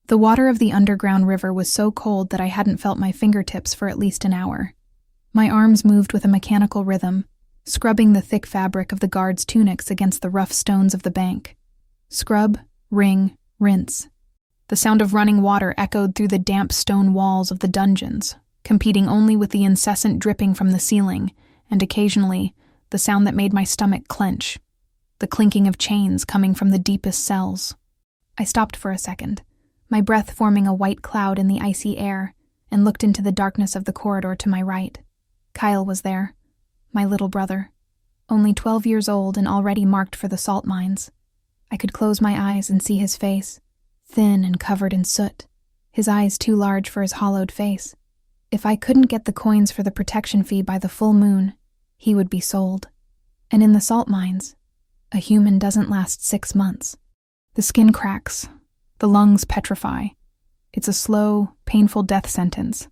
The water of the underground river was so cold that I hadn't felt my fingertips for at least an hour. My arms moved with a mechanical rhythm, scrubbing the thick fabric of the guards' tunics against the rough stones of the bank. Scrub, wring, rinse. The sound of running water echoed through the damp stone walls of the dungeons, competing only with the incessant dripping from the ceiling, and occasionally, the sound that made my stomach clench, the clinking of chains coming from the deepest cells. I stopped for a second, my breath forming a white cloud in the icy air, and looked into the darkness of the corridor to my right. Kyle was there, my little brother, only 12 years old and already marked for the salt mines. I could close my eyes and see his face, thin and covered in soot, his eyes too large for his hollowed face. If I couldn't get the coins for the protection fee by the full moon, he would be sold. And in the salt mines, a human doesn't last 6 months. The skin cracks, the lungs petrify. It's a slow, painful death sentence.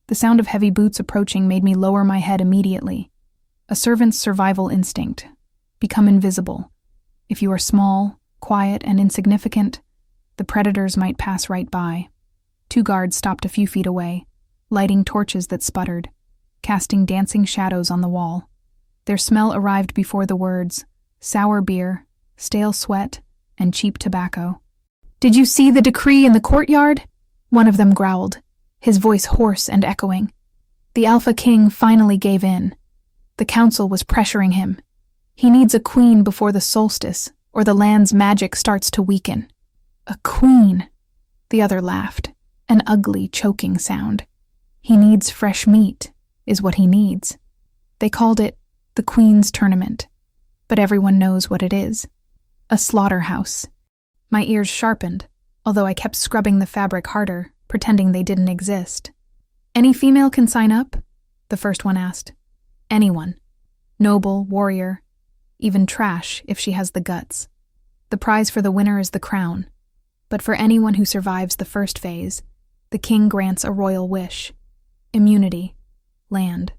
The sound of heavy boots approaching made me lower my head immediately. A servant's survival instinct. Become invisible. If you are small, quiet, and insignificant, the predators might pass right by. 2 guards stopped a few feet away, lighting torches that sputtered, casting dancing shadows on the wall. Their smell arrived before the words, sour beer, stale sweat, and cheap tobacco. "Did you see the decree in the courtyard?" One of them growled, his voice hoarse and echoing. The Alpha King finally gave in. The council was pressuring him. He needs a queen before the solstice, or the land's magic starts to weaken. A queen. The other laughed, an ugly, choking sound. He needs fresh meat, is what he needs. They called it the Queen's Tournament, but everyone knows what it is. A slaughterhouse. My ears sharpened, although I kept scrubbing the fabric harder, pretending they didn't exist. "Any female can sign up?" the first one asked. "Anyone. Noble, warrior, even trash if she has the guts. The prize for the winner is the crown. But for anyone who survives the first phase, the king grants a royal wish. Immunity, land,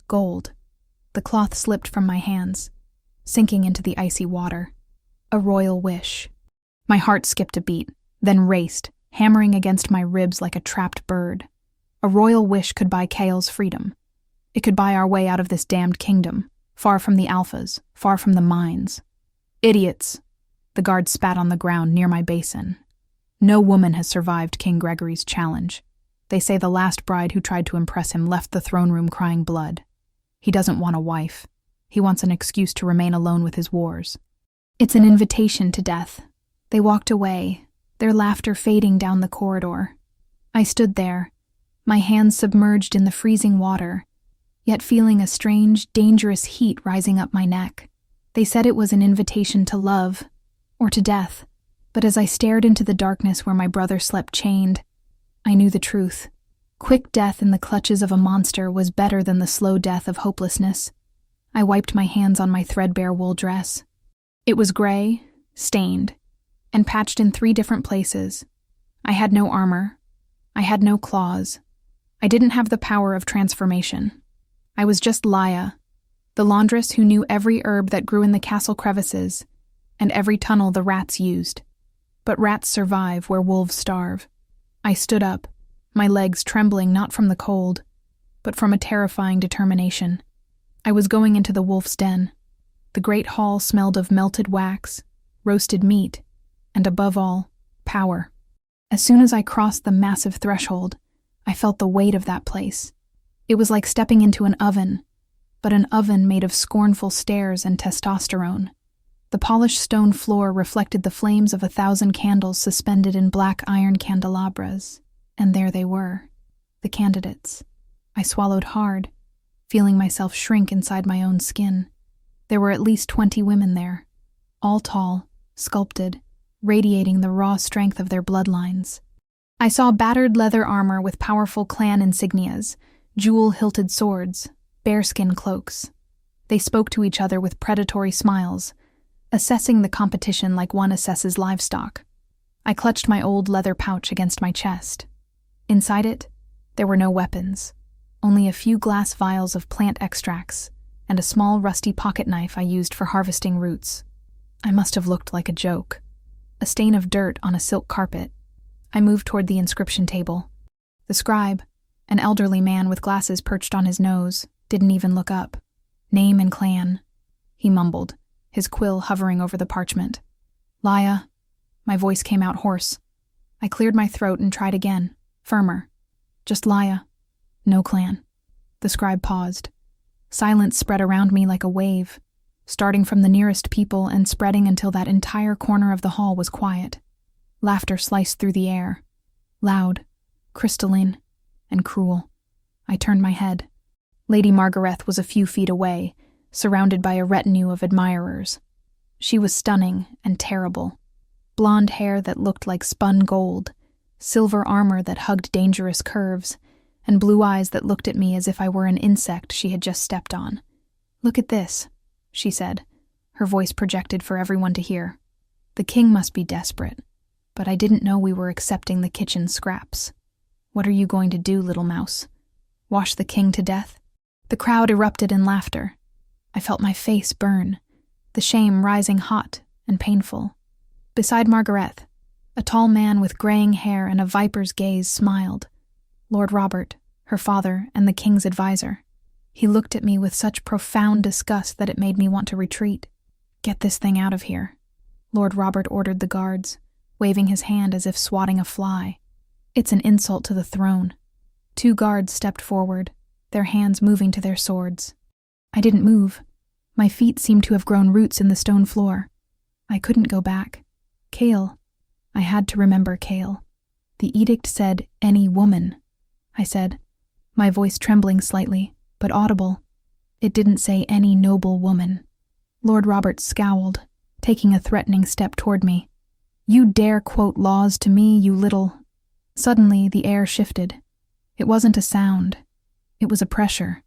gold." The cloth slipped from my hands, sinking into the icy water. A royal wish. My heart skipped a beat, then raced, hammering against my ribs like a trapped bird. A royal wish could buy Kale's freedom. It could buy our way out of this damned kingdom, far from the alphas, far from the mines. "Idiots!" The guard spat on the ground near my basin. "No woman has survived King Gregory's challenge. They say the last bride who tried to impress him left the throne room crying blood. He doesn't want a wife. He wants an excuse to remain alone with his wars. It's an invitation to death." They walked away, their laughter fading down the corridor. I stood there, my hands submerged in the freezing water, yet feeling a strange, dangerous heat rising up my neck. They said it was an invitation to love, or to death, but as I stared into the darkness where my brother slept chained, I knew the truth. Quick death in the clutches of a monster was better than the slow death of hopelessness. I wiped my hands on my threadbare wool dress. It was gray, stained, and patched in 3 different places. I had no armor. I had no claws. I didn't have the power of transformation. I was just Laia, the laundress who knew every herb that grew in the castle crevices, and every tunnel the rats used. But rats survive where wolves starve. I stood up, my legs trembling not from the cold, but from a terrifying determination. I was going into the wolf's den. The great hall smelled of melted wax, roasted meat, and above all, power. As soon as I crossed the massive threshold, I felt the weight of that place. It was like stepping into an oven, but an oven made of scornful stares and testosterone. The polished stone floor reflected the flames of 1,000 candles suspended in black iron candelabras, and there they were, the candidates. I swallowed hard, feeling myself shrink inside my own skin. There were at least 20 women there, all tall, sculpted, radiating the raw strength of their bloodlines. I saw battered leather armor with powerful clan insignias, jewel-hilted swords, bearskin cloaks. They spoke to each other with predatory smiles, assessing the competition like one assesses livestock. I clutched my old leather pouch against my chest. Inside it, there were no weapons, only a few glass vials of plant extracts and a small rusty pocket knife I used for harvesting roots. I must have looked like a joke. A stain of dirt on a silk carpet. I moved toward the inscription table. The scribe, an elderly man with glasses perched on his nose, didn't even look up. Name and clan, he mumbled, his quill hovering over the parchment. Laya. My voice came out hoarse. I cleared my throat and tried again, firmer. Just Laya. No clan. The scribe paused. Silence spread around me like a wave, starting from the nearest people and spreading until that entire corner of the hall was quiet. Laughter sliced through the air. Loud, crystalline, and cruel. I turned my head. Lady Margareth was a few feet away, surrounded by a retinue of admirers. She was stunning and terrible. Blonde hair that looked like spun gold, silver armor that hugged dangerous curves, and blue eyes that looked at me as if I were an insect she had just stepped on. "Look at this," she said, her voice projected for everyone to hear. The king must be desperate, but I didn't know we were accepting the kitchen scraps. "What are you going to do, little mouse? Wash the king to death?" The crowd erupted in laughter. I felt my face burn, the shame rising hot and painful. Beside Margareth, a tall man with graying hair and a viper's gaze smiled. Lord Robert, her father and the king's advisor. He looked at me with such profound disgust that it made me want to retreat. "Get this thing out of here," Lord Robert ordered the guards, waving his hand as if swatting a fly. "It's an insult to the throne." 2 guards stepped forward, their hands moving to their swords. I didn't move. My feet seemed to have grown roots in the stone floor. I couldn't go back. Kale. I had to remember Kale. The edict said, "any woman," I said, my voice trembling slightly, but audible. It didn't say "any noble woman." Lord Robert scowled, taking a threatening step toward me. "You dare quote laws to me, you little—" Suddenly, the air shifted. It wasn't a sound. It was a pressure,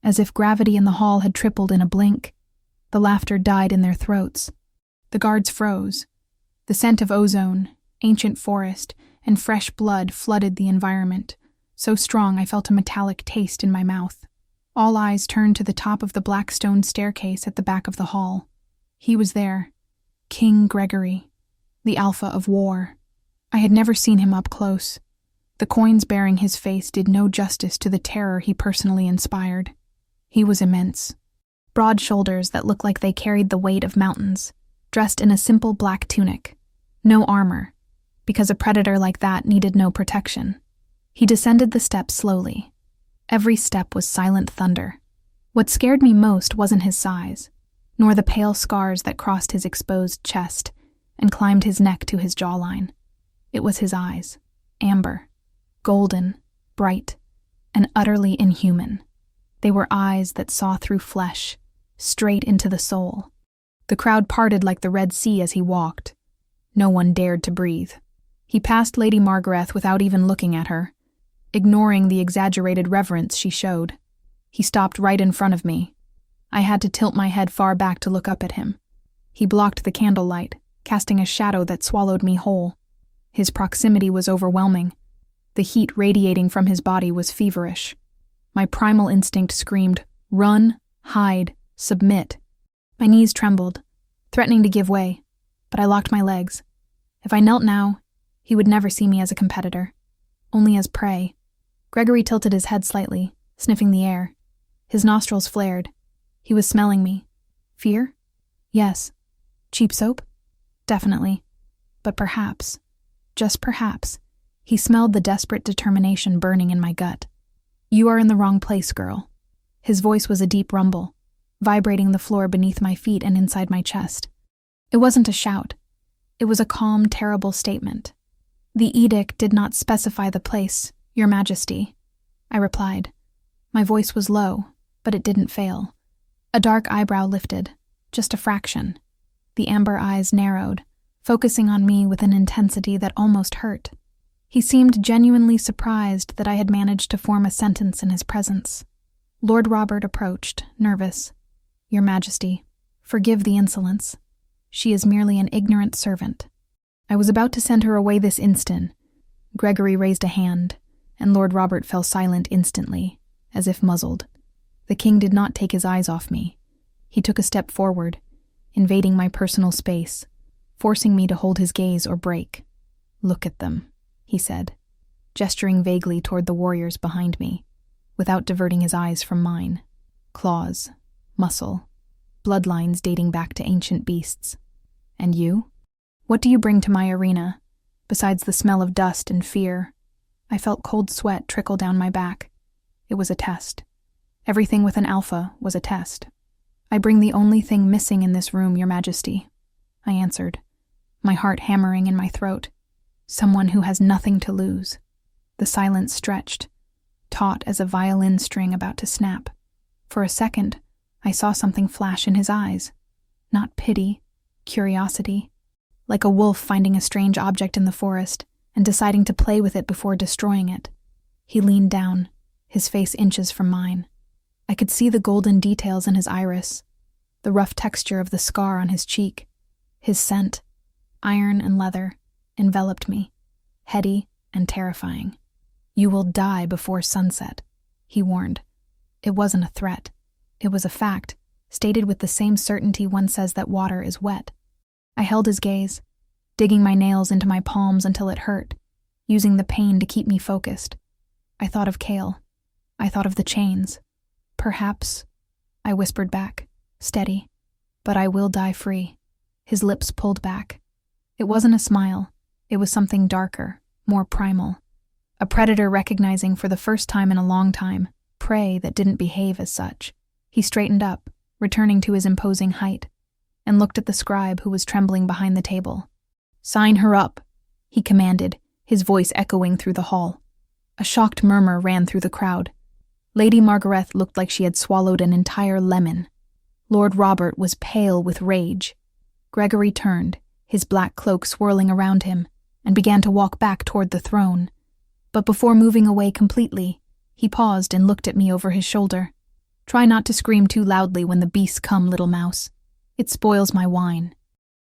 as if gravity in the hall had tripled in a blink. The laughter died in their throats. The guards froze. The scent of ozone, ancient forest, and fresh blood flooded the environment, so strong I felt a metallic taste in my mouth. All eyes turned to the top of the black stone staircase at the back of the hall. He was there, King Gregory, the Alpha of War. I had never seen him up close. The coins bearing his face did no justice to the terror he personally inspired. He was immense. Broad shoulders that looked like they carried the weight of mountains, dressed in a simple black tunic. No armor, because a predator like that needed no protection. He descended the steps slowly. Every step was silent thunder. What scared me most wasn't his size, nor the pale scars that crossed his exposed chest and climbed his neck to his jawline. It was his eyes, amber, golden, bright, and utterly inhuman. They were eyes that saw through flesh, straight into the soul. The crowd parted like the Red Sea as he walked. No one dared to breathe. He passed Lady Margareth without even looking at her, ignoring the exaggerated reverence she showed. He stopped right in front of me. I had to tilt my head far back to look up at him. He blocked the candlelight, casting a shadow that swallowed me whole. His proximity was overwhelming. The heat radiating from his body was feverish. My primal instinct screamed, "Run, hide, submit." My knees trembled, threatening to give way, but I locked my legs. If I knelt now, he would never see me as a competitor, only as prey. Gregory tilted his head slightly, sniffing the air. His nostrils flared. He was smelling me. Fear? Yes. Cheap soap? Definitely. But perhaps, just perhaps, he smelled the desperate determination burning in my gut. "You are in the wrong place, girl." His voice was a deep rumble, vibrating the floor beneath my feet and inside my chest. It wasn't a shout. It was a calm, terrible statement. "The edict did not specify the place, Your Majesty," I replied. My voice was low, but it didn't fail. A dark eyebrow lifted, just a fraction. The amber eyes narrowed, focusing on me with an intensity that almost hurt. He seemed genuinely surprised that I had managed to form a sentence in his presence. Lord Robert approached, nervous. "Your Majesty, forgive the insolence. She is merely an ignorant servant." I was about to send her away this instant. Gregory raised a hand, and Lord Robert fell silent instantly, as if muzzled. The king did not take his eyes off me. He took a step forward, invading my personal space, forcing me to hold his gaze or break. "Look at them," he said, gesturing vaguely toward the warriors behind me, without diverting his eyes from mine. Claws, muscle, bloodlines dating back to ancient beasts. And you? What do you bring to my arena, besides the smell of dust and fear? I felt cold sweat trickle down my back. It was a test. Everything with an alpha was a test. I bring the only thing missing in this room, Your Majesty, I answered, my heart hammering in my throat. Someone who has nothing to lose. The silence stretched, taut as a violin string about to snap. For a second, I saw something flash in his eyes. Not pity, curiosity. Like a wolf finding a strange object in the forest and deciding to play with it before destroying it. He leaned down, his face inches from mine. I could see the golden details in his iris, the rough texture of the scar on his cheek. His scent, iron and leather, enveloped me, heady and terrifying. You will die before sunset, he warned. It wasn't a threat. It was a fact, stated with the same certainty one says that water is wet. I held his gaze, digging my nails into my palms until it hurt, using the pain to keep me focused. I thought of Kale. I thought of the chains. Perhaps, I whispered back, steady, but I will die free. His lips pulled back. It wasn't a smile. It was something darker, more primal. A predator recognizing for the first time in a long time prey that didn't behave as such. He straightened up, returning to his imposing height, and looked at the scribe who was trembling behind the table. Sign her up, he commanded, his voice echoing through the hall. A shocked murmur ran through the crowd. Lady Margaret looked like she had swallowed an entire lemon. Lord Robert was pale with rage. Gregory turned, his black cloak swirling around him, and began to walk back toward the throne. But before moving away completely, he paused and looked at me over his shoulder. Try not to scream too loudly when the beasts come, little mouse. It spoils my wine.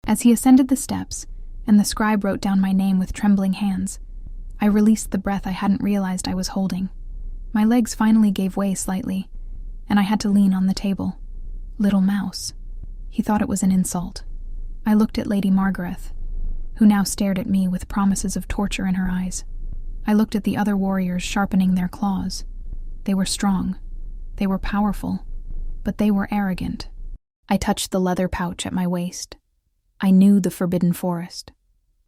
As he ascended the steps, and the scribe wrote down my name with trembling hands, I released the breath I hadn't realized I was holding. My legs finally gave way slightly, and I had to lean on the table. Little mouse. He thought it was an insult. I looked at Lady Margaret, who now stared at me with promises of torture in her eyes. I looked at the other warriors sharpening their claws. They were strong. They were powerful. But they were arrogant. I touched the leather pouch at my waist. I knew the forbidden forest.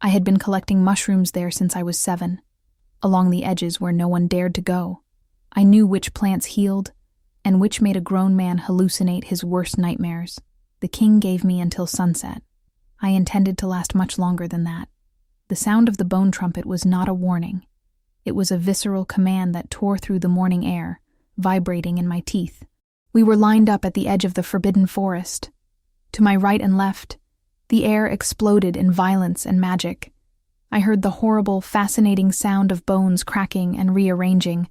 I had been collecting mushrooms there since I was 7, along the edges where no one dared to go. I knew which plants healed, and which made a grown man hallucinate his worst nightmares. The king gave me until sunset. I intended to last much longer than that. The sound of the bone trumpet was not a warning. It was a visceral command that tore through the morning air, vibrating in my teeth. We were lined up at the edge of the forbidden forest. To my right and left, the air exploded in violence and magic. I heard the horrible, fascinating sound of bones cracking and rearranging,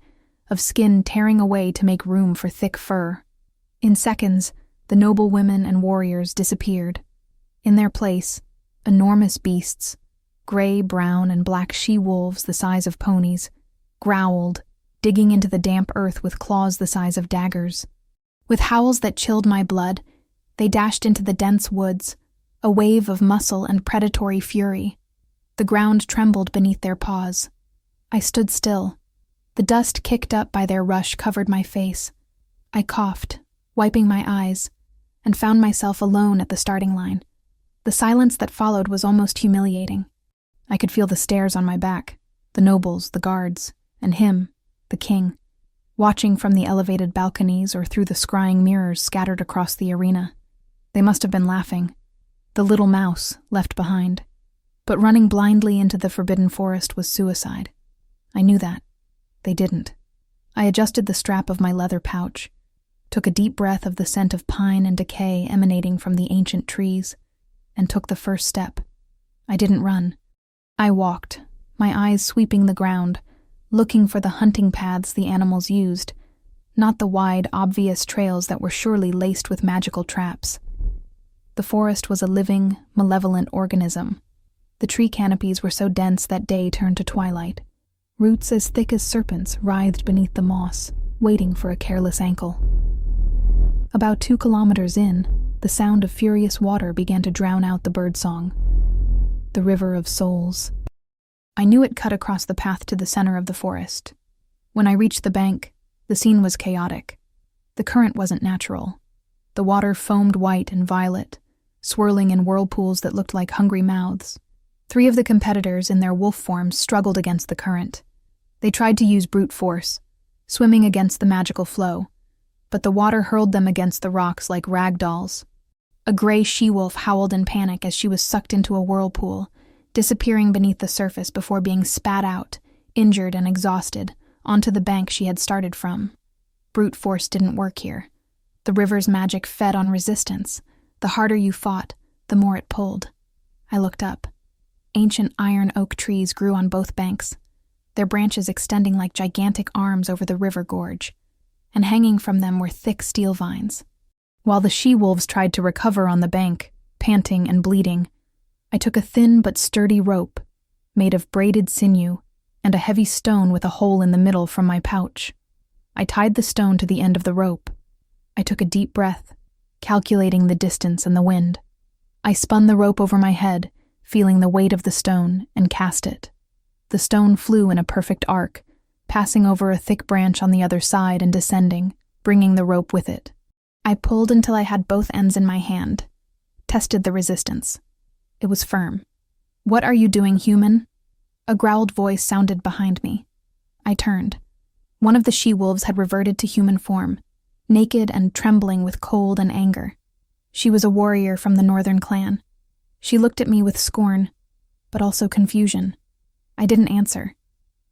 of skin tearing away to make room for thick fur. In seconds, the noble women and warriors disappeared. In their place, enormous beasts, gray, brown, and black she-wolves the size of ponies, growled, digging into the damp earth with claws the size of daggers. With howls that chilled my blood, they dashed into the dense woods, a wave of muscle and predatory fury. The ground trembled beneath their paws. I stood still. The dust kicked up by their rush covered my face. I coughed, wiping my eyes, and found myself alone at the starting line. The silence that followed was almost humiliating. I could feel the stares on my back, the nobles, the guards, and him, the king, watching from the elevated balconies or through the scrying mirrors scattered across the arena. They must have been laughing. The little mouse left behind. But running blindly into the forbidden forest was suicide. I knew that. They didn't. I adjusted the strap of my leather pouch, took a deep breath of the scent of pine and decay emanating from the ancient trees, and took the first step. I didn't run. I walked, my eyes sweeping the ground, looking for the hunting paths the animals used, not the wide, obvious trails that were surely laced with magical traps. The forest was a living, malevolent organism. The tree canopies were so dense that day turned to twilight. Roots as thick as serpents writhed beneath the moss, waiting for a careless ankle. About 2 kilometers in, the sound of furious water began to drown out the birdsong. The River of Souls. I knew it cut across the path to the center of the forest. When I reached the bank, the scene was chaotic. The current wasn't natural. The water foamed white and violet, swirling in whirlpools that looked like hungry mouths. 3 of the competitors in their wolf forms struggled against the current. They tried to use brute force, swimming against the magical flow, but the water hurled them against the rocks like rag dolls. A gray she-wolf howled in panic as she was sucked into a whirlpool, disappearing beneath the surface before being spat out, injured and exhausted, onto the bank she had started from. Brute force didn't work here. The river's magic fed on resistance. The harder you fought, the more it pulled. I looked up. Ancient iron oak trees grew on both banks, their branches extending like gigantic arms over the river gorge, and hanging from them were thick steel vines. While the she-wolves tried to recover on the bank, panting and bleeding, I took a thin but sturdy rope, made of braided sinew, and a heavy stone with a hole in the middle from my pouch. I tied the stone to the end of the rope. I took a deep breath, calculating the distance and the wind. I spun the rope over my head, feeling the weight of the stone, and cast it. The stone flew in a perfect arc, passing over a thick branch on the other side and descending, bringing the rope with it. I pulled until I had both ends in my hand, tested the resistance. It was firm. "What are you doing, human?" A growled voice sounded behind me. I turned. One of the she-wolves had reverted to human form, naked and trembling with cold and anger. She was a warrior from the northern clan. She looked at me with scorn, but also confusion. I didn't answer.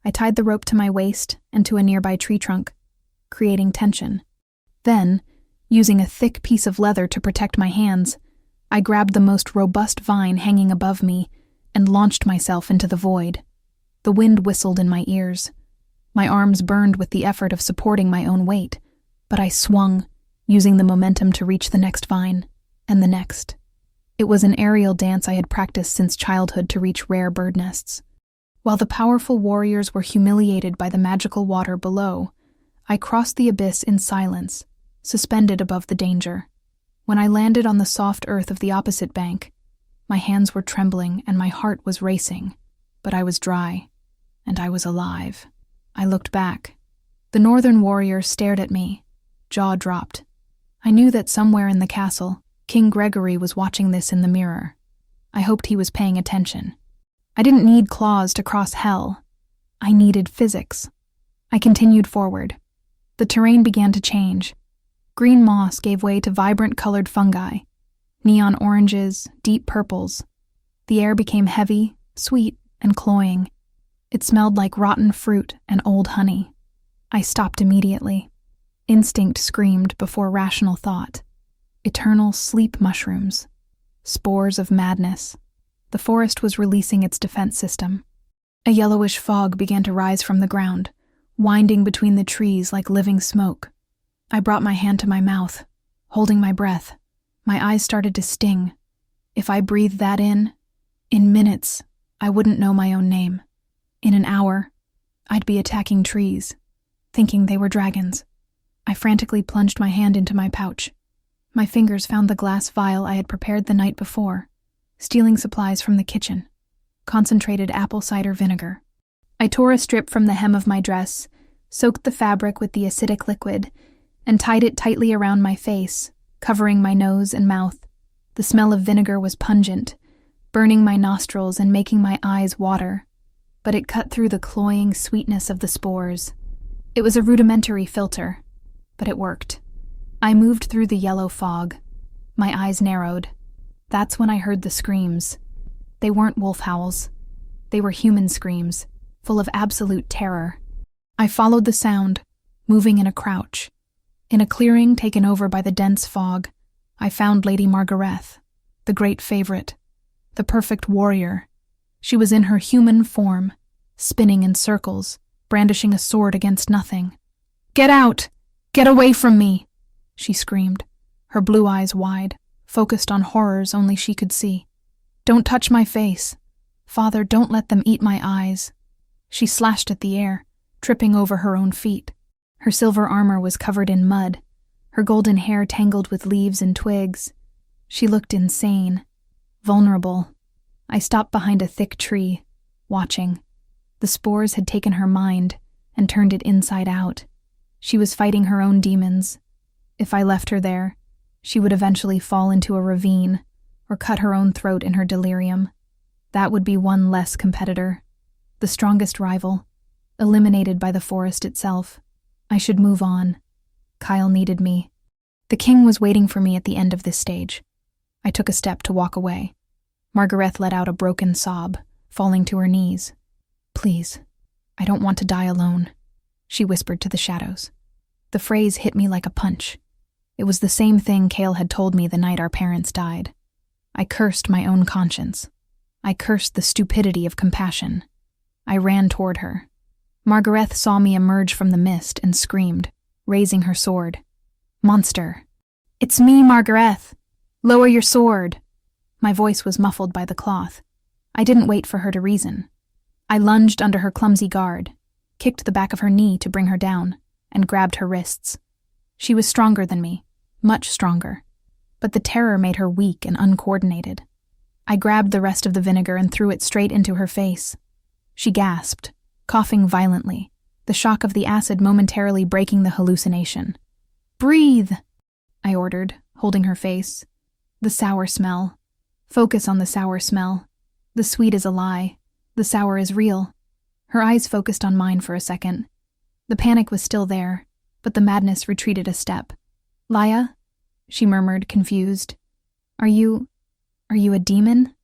I tied the rope to my waist and to a nearby tree trunk, creating tension. Then, using a thick piece of leather to protect my hands, I grabbed the most robust vine hanging above me and launched myself into the void. The wind whistled in my ears. My arms burned with the effort of supporting my own weight, but I swung, using the momentum to reach the next vine, and the next. It was an aerial dance I had practiced since childhood to reach rare bird nests. While the powerful warriors were humiliated by the magical water below, I crossed the abyss in silence, suspended above the danger. When I landed on the soft earth of the opposite bank, my hands were trembling and my heart was racing, but I was dry, and I was alive. I looked back. The northern warrior stared at me, jaw dropped. I knew that somewhere in the castle, King Gregory was watching this in the mirror. I hoped he was paying attention. I didn't need claws to cross hell. I needed physics. I continued forward. The terrain began to change. Green moss gave way to vibrant colored fungi, neon oranges, deep purples. The air became heavy, sweet, and cloying. It smelled like rotten fruit and old honey. I stopped immediately. Instinct screamed before rational thought. Eternal sleep mushrooms. Spores of madness. The forest was releasing its defense system. A yellowish fog began to rise from the ground, winding between the trees like living smoke. I brought my hand to my mouth, holding my breath. My eyes started to sting. If I breathed that in minutes, I wouldn't know my own name. In an hour, I'd be attacking trees, thinking they were dragons. I frantically plunged my hand into my pouch. My fingers found the glass vial I had prepared the night before, stealing supplies from the kitchen. Concentrated apple cider vinegar. I tore a strip from the hem of my dress, soaked the fabric with the acidic liquid, and tied it tightly around my face, covering my nose and mouth. The smell of vinegar was pungent, burning my nostrils and making my eyes water, but it cut through the cloying sweetness of the spores. It was a rudimentary filter, but it worked. I moved through the yellow fog. My eyes narrowed. That's when I heard the screams. They weren't wolf howls. They were human screams, full of absolute terror. I followed the sound, moving in a crouch. In a clearing taken over by the dense fog, I found Lady Margareth, the great favorite, the perfect warrior. She was in her human form, spinning in circles, brandishing a sword against nothing. "Get out! Get away from me!" she screamed, her blue eyes wide, focused on horrors only she could see. "Don't touch my face. Father, don't let them eat my eyes." She slashed at the air, tripping over her own feet. Her silver armor was covered in mud, her golden hair tangled with leaves and twigs. She looked insane, vulnerable. I stopped behind a thick tree, watching. The spores had taken her mind and turned it inside out. She was fighting her own demons. If I left her there, she would eventually fall into a ravine or cut her own throat in her delirium. That would be one less competitor, the strongest rival, eliminated by the forest itself. I should move on. Kyle needed me. The king was waiting for me at the end of this stage. I took a step to walk away. Margaret let out a broken sob, falling to her knees. "Please, I don't want to die alone," she whispered to the shadows. The phrase hit me like a punch. It was the same thing Cale had told me the night our parents died. I cursed my own conscience. I cursed the stupidity of compassion. I ran toward her. Margaret saw me emerge from the mist and screamed, raising her sword. "Monster! It's me, Margaret! Lower your sword!" My voice was muffled by the cloth. I didn't wait for her to reason. I lunged under her clumsy guard, kicked the back of her knee to bring her down, and grabbed her wrists. She was stronger than me, much stronger, but the terror made her weak and uncoordinated. I grabbed the rest of the vinegar and threw it straight into her face. She gasped, coughing violently, the shock of the acid momentarily breaking the hallucination. "Breathe," I ordered, holding her face. "The sour smell. Focus on the sour smell. The sweet is a lie. The sour is real." Her eyes focused on mine for a second. The panic was still there, but the madness retreated a step. "Laya?" she murmured, confused. Are you a demon?"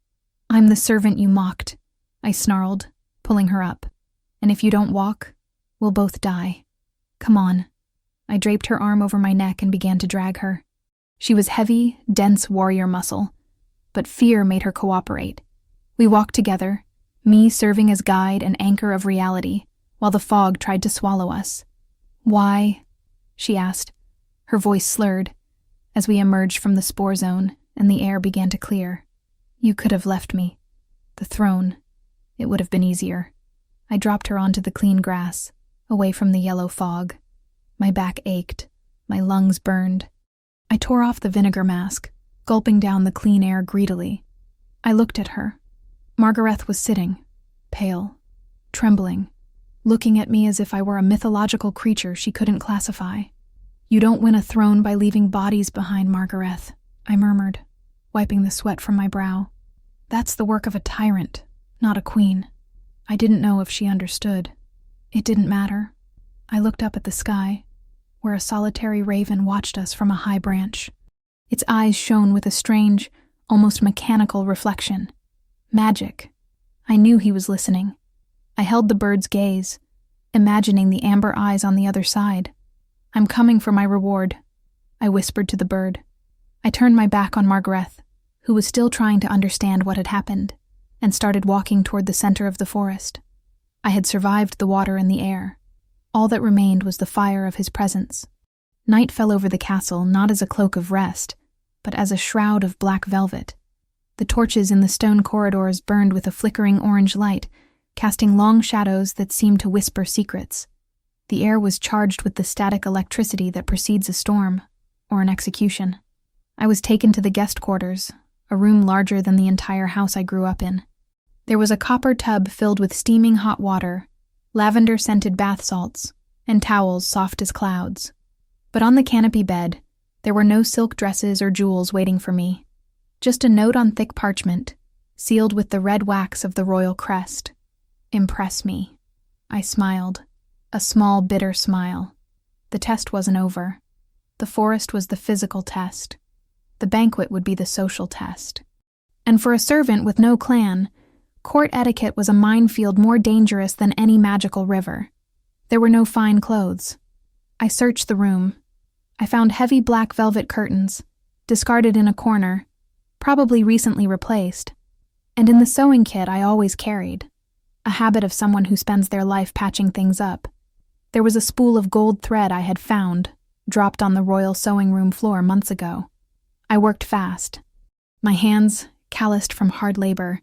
"I'm the servant you mocked," I snarled, pulling her up. "And if you don't walk, we'll both die. Come on." I draped her arm over my neck and began to drag her. She was heavy, dense warrior muscle, but fear made her cooperate. We walked together, me serving as guide and anchor of reality, while the fog tried to swallow us. "Why?" she asked, her voice slurred, as we emerged from the spore zone and the air began to clear. "You could have left me. The throne. It would have been easier." I dropped her onto the clean grass, away from the yellow fog. My back ached, my lungs burned. I tore off the vinegar mask, gulping down the clean air greedily. I looked at her. Margaret was sitting, pale, trembling, looking at me as if I were a mythological creature she couldn't classify. "You don't win a throne by leaving bodies behind, Margaret," I murmured, wiping the sweat from my brow. "That's the work of a tyrant, not a queen." I didn't know if she understood. It didn't matter. I looked up at the sky, where a solitary raven watched us from a high branch. Its eyes shone with a strange, almost mechanical reflection. Magic. I knew he was listening. I held the bird's gaze, imagining the amber eyes on the other side. "I'm coming for my reward," I whispered to the bird. I turned my back on Margaret, who was still trying to understand what had happened, and started walking toward the center of the forest. I had survived the water and the air. All that remained was the fire of his presence. Night fell over the castle not as a cloak of rest, but as a shroud of black velvet. The torches in the stone corridors burned with a flickering orange light, casting long shadows that seemed to whisper secrets. The air was charged with the static electricity that precedes a storm, or an execution. I was taken to the guest quarters, a room larger than the entire house I grew up in. There was a copper tub filled with steaming hot water, lavender-scented bath salts, and towels soft as clouds. But on the canopy bed, there were no silk dresses or jewels waiting for me. Just a note on thick parchment, sealed with the red wax of the royal crest. "Impress me." I smiled, a small, bitter smile. The test wasn't over. The forest was the physical test. The banquet would be the social test. And for a servant with no clan, court etiquette was a minefield more dangerous than any magical river. There were no fine clothes. I searched the room. I found heavy black velvet curtains, discarded in a corner, probably recently replaced, and in the sewing kit I always carried, a habit of someone who spends their life patching things up. There was a spool of gold thread I had found, dropped on the royal sewing room floor months ago. I worked fast. My hands, calloused from hard labor,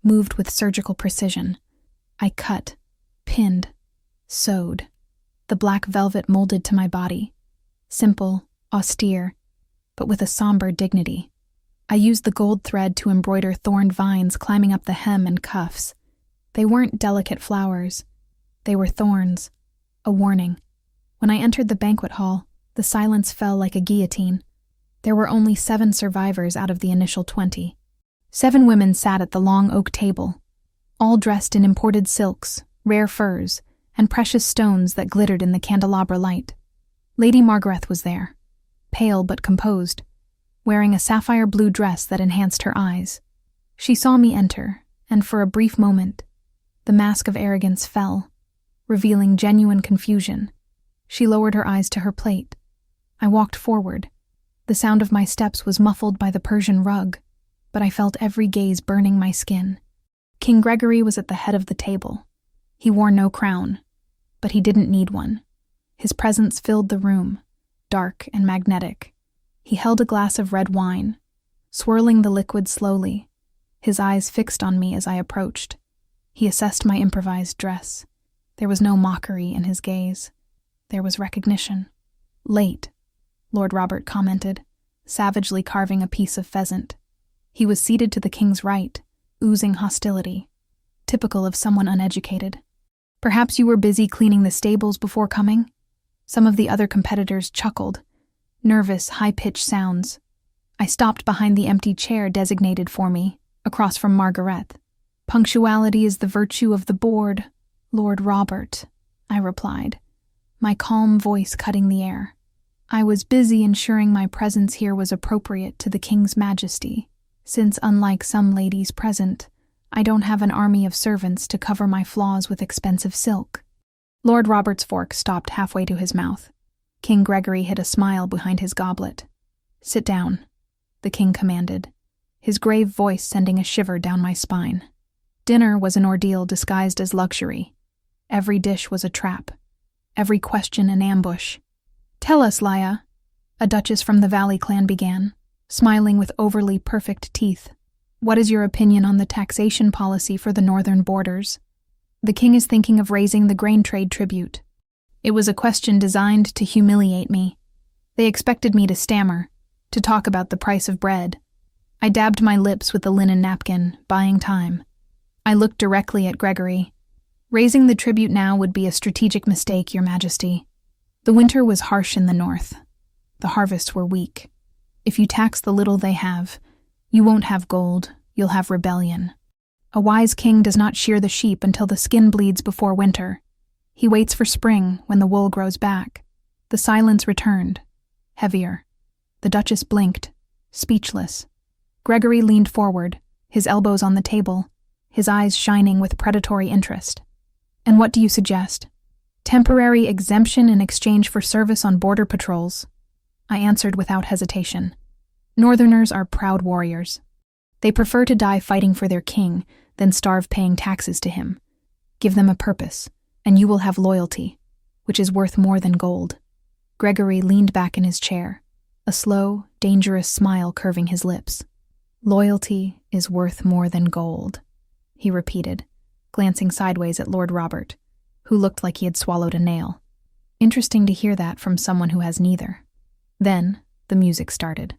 moved with surgical precision. I cut, pinned, sewed. The black velvet molded to my body. Simple, austere, but with a somber dignity. I used the gold thread to embroider thorned vines climbing up the hem and cuffs. They weren't delicate flowers. They were thorns, a warning. When I entered the banquet hall, the silence fell like a guillotine. There were only 7 survivors out of the initial 20. 7 women sat at the long oak table, all dressed in imported silks, rare furs, and precious stones that glittered in the candelabra light. Lady Margaret was there, pale but composed, wearing a sapphire blue dress that enhanced her eyes. She saw me enter, and for a brief moment, the mask of arrogance fell, revealing genuine confusion. She lowered her eyes to her plate. I walked forward. The sound of my steps was muffled by the Persian rug, but I felt every gaze burning my skin. King Gregory was at the head of the table. He wore no crown, but he didn't need one. His presence filled the room, dark and magnetic. He held a glass of red wine, swirling the liquid slowly, his eyes fixed on me as I approached. He assessed my improvised dress. There was no mockery in his gaze. There was recognition. "Late," Lord Robert commented, savagely carving a piece of pheasant. He was seated to the king's right, oozing hostility, typical of someone uneducated. "Perhaps you were busy cleaning the stables before coming?" Some of the other competitors chuckled, nervous, high-pitched sounds. I stopped behind the empty chair designated for me, across from Margaret. "Punctuality is the virtue of the board, Lord Robert," I replied, my calm voice cutting the air. I was busy ensuring my presence here was appropriate to the king's majesty, since unlike some ladies present, I don't have an army of servants to cover my flaws with expensive silk. Lord Robert's fork stopped halfway to his mouth. King Gregory hid a smile behind his goblet. "Sit down," the king commanded, his grave voice sending a shiver down my spine. Dinner was an ordeal disguised as luxury. Every dish was a trap, every question an ambush. "Tell us, Laia," a duchess from the Valley clan began, smiling with overly perfect teeth. "What is your opinion on the taxation policy for the northern borders?" "The king is thinking of raising the grain trade tribute." It was a question designed to humiliate me. They expected me to stammer, to talk about the price of bread. I dabbed my lips with the linen napkin, buying time. I looked directly at Gregory. "Raising the tribute now would be a strategic mistake, Your Majesty. The winter was harsh in the north. The harvests were weak. If you tax the little they have, you won't have gold, you'll have rebellion. A wise king does not shear the sheep until the skin bleeds before winter. He waits for spring when the wool grows back." The silence returned, heavier. The duchess blinked, speechless. Gregory leaned forward, his elbows on the table, his eyes shining with predatory interest. "And what do you suggest?" "Temporary exemption in exchange for service on border patrols," I answered without hesitation. Northerners are proud warriors. They prefer to die fighting for their king than starve paying taxes to him. Give them a purpose, and you will have loyalty, which is worth more than gold. Gregory leaned back in his chair, a slow, dangerous smile curving his lips. "Loyalty is worth more than gold," he repeated, glancing sideways at Lord Robert, who looked like he had swallowed a nail. Interesting to hear that from someone who has neither. Then, the music started.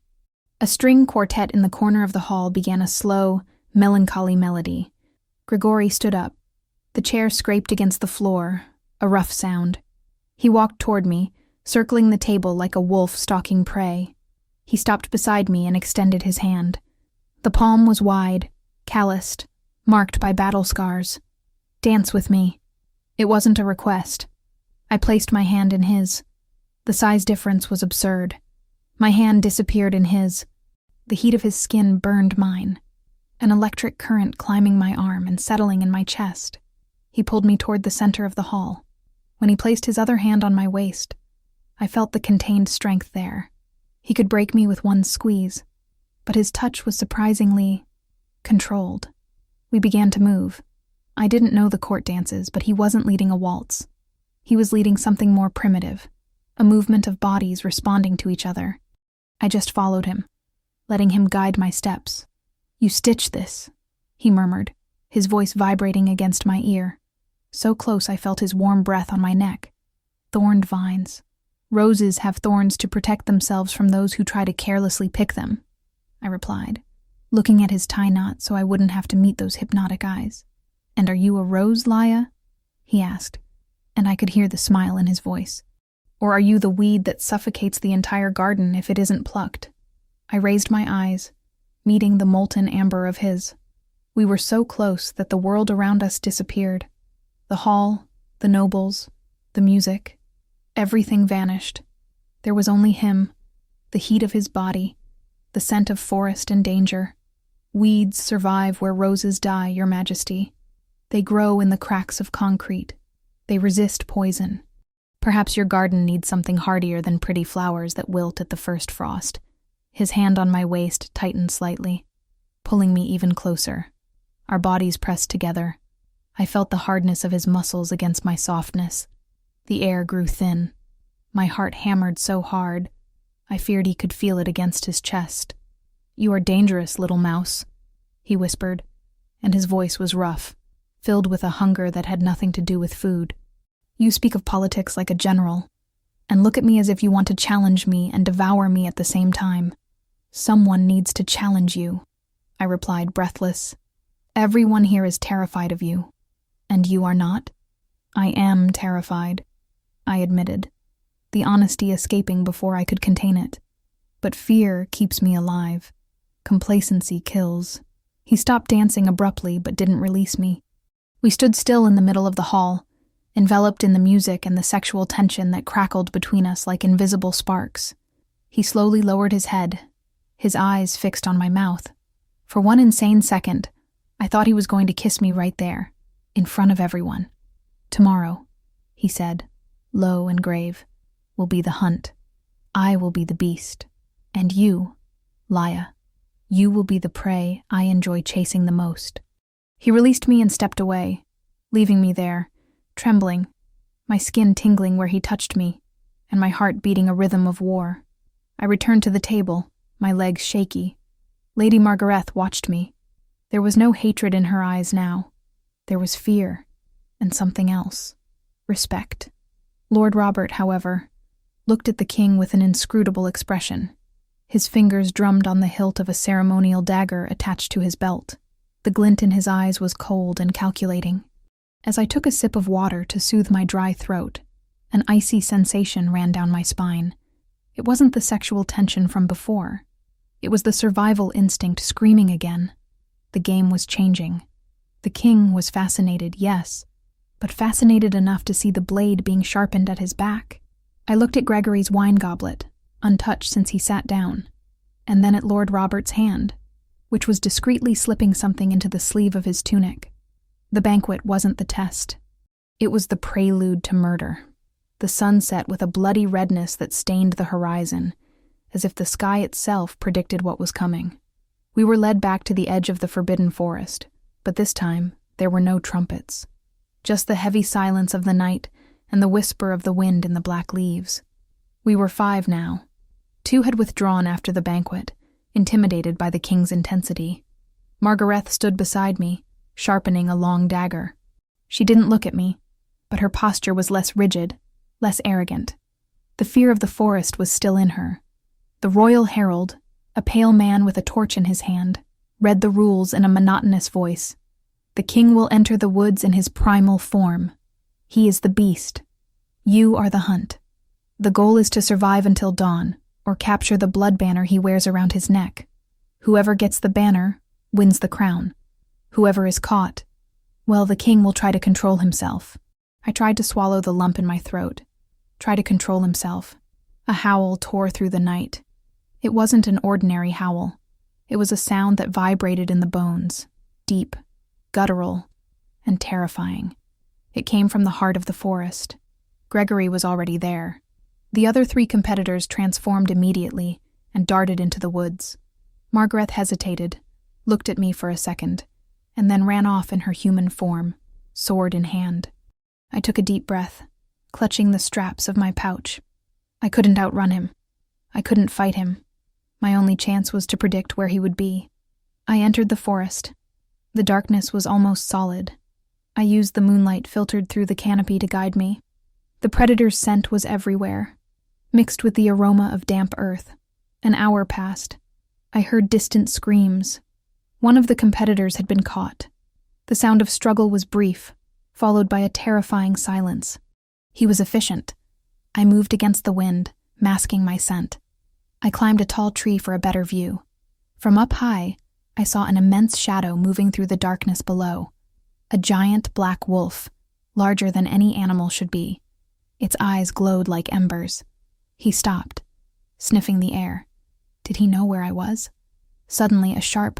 A string quartet in the corner of the hall began a slow, melancholy melody. Gregory stood up. The chair scraped against the floor, a rough sound. He walked toward me, circling the table like a wolf stalking prey. He stopped beside me and extended his hand. The palm was wide, calloused, marked by battle scars. "Dance with me." It wasn't a request. I placed my hand in his. The size difference was absurd. My hand disappeared in his. The heat of his skin burned mine, an electric current climbing my arm and settling in my chest. He pulled me toward the center of the hall. When he placed his other hand on my waist, I felt the contained strength there. He could break me with one squeeze, but his touch was surprisingly controlled. We began to move. I didn't know the court dances, but he wasn't leading a waltz. He was leading something more primitive, a movement of bodies responding to each other. I just followed him, letting him guide my steps. "You stitch this," he murmured, his voice vibrating against my ear. So close I felt his warm breath on my neck. "Thorned vines. Roses have thorns to protect themselves from those who try to carelessly pick them," I replied, looking at his tie knot so I wouldn't have to meet those hypnotic eyes. "And are you a rose, Laia?" he asked, and I could hear the smile in his voice. "Or are you the weed that suffocates the entire garden if it isn't plucked?" I raised my eyes, meeting the molten amber of his. We were so close that the world around us disappeared. The hall, the nobles, the music, everything vanished. There was only him, the heat of his body, the scent of forest and danger. "Weeds survive where roses die, Your Majesty. They grow in the cracks of concrete. They resist poison. Perhaps your garden needs something hardier than pretty flowers that wilt at the first frost." His hand on my waist tightened slightly, pulling me even closer. Our bodies pressed together. I felt the hardness of his muscles against my softness. The air grew thin. My heart hammered so hard, I feared he could feel it against his chest. "You are dangerous, little mouse," he whispered, and his voice was rough, filled with a hunger that had nothing to do with food. "You speak of politics like a general, and look at me as if you want to challenge me and devour me at the same time." "Someone needs to challenge you," I replied, breathless. "Everyone here is terrified of you. And you are not?" "I am terrified," I admitted, the honesty escaping before I could contain it. "But fear keeps me alive. Complacency kills." He stopped dancing abruptly but didn't release me. We stood still in the middle of the hall, enveloped in the music and the sexual tension that crackled between us like invisible sparks. He slowly lowered his head, his eyes fixed on my mouth. For one insane second, I thought he was going to kiss me right there, in front of everyone. "Tomorrow," he said, low and grave, "will be the hunt. I will be the beast. And you, Laia, you will be the prey I enjoy chasing the most." He released me and stepped away, leaving me there, trembling, my skin tingling where he touched me, and my heart beating a rhythm of war. I returned to the table, my legs shaky. Lady Margareth watched me. There was no hatred in her eyes now. There was fear, and something else. Respect. Lord Robert, however, looked at the king with an inscrutable expression. His fingers drummed on the hilt of a ceremonial dagger attached to his belt. The glint in his eyes was cold and calculating. As I took a sip of water to soothe my dry throat, an icy sensation ran down my spine. It wasn't the sexual tension from before. It was the survival instinct screaming again. The game was changing. The king was fascinated, yes, but fascinated enough to see the blade being sharpened at his back. I looked at Gregory's wine goblet, untouched since he sat down, and then at Lord Robert's hand, which was discreetly slipping something into the sleeve of his tunic. The banquet wasn't the test. It was the prelude to murder. The sun set with a bloody redness that stained the horizon, as if the sky itself predicted what was coming. We were led back to the edge of the forbidden forest, but this time there were no trumpets. Just the heavy silence of the night and the whisper of the wind in the black leaves. We were 5 now. 2 had withdrawn after the banquet, intimidated by the king's intensity. Margareth stood beside me, sharpening a long dagger. She didn't look at me, but her posture was less rigid, less arrogant. The fear of the forest was still in her. The royal herald, a pale man with a torch in his hand, read the rules in a monotonous voice. "The king will enter the woods in his primal form. He is the beast. You are the hunt. The goal is to survive until dawn, or capture the blood banner he wears around his neck. Whoever gets the banner wins the crown. Whoever is caught, well, the king will try to control himself." I tried to swallow the lump in my throat, try to control himself. A howl tore through the night. It wasn't an ordinary howl. It was a sound that vibrated in the bones, deep, guttural, and terrifying. It came from the heart of the forest. Gregory was already there. The other 3 competitors transformed immediately and darted into the woods. Margareth hesitated, looked at me for a second, and then ran off in her human form, sword in hand. I took a deep breath, clutching the straps of my pouch. I couldn't outrun him. I couldn't fight him. My only chance was to predict where he would be. I entered the forest. The darkness was almost solid. I used the moonlight filtered through the canopy to guide me. The predator's scent was everywhere, mixed with the aroma of damp earth. An hour passed. I heard distant screams. One of the competitors had been caught. The sound of struggle was brief, followed by a terrifying silence. He was efficient. I moved against the wind, masking my scent. I climbed a tall tree for a better view. From up high, I saw an immense shadow moving through the darkness below. A giant black wolf, larger than any animal should be. Its eyes glowed like embers. He stopped, sniffing the air. Did he know where I was? Suddenly, a sharp,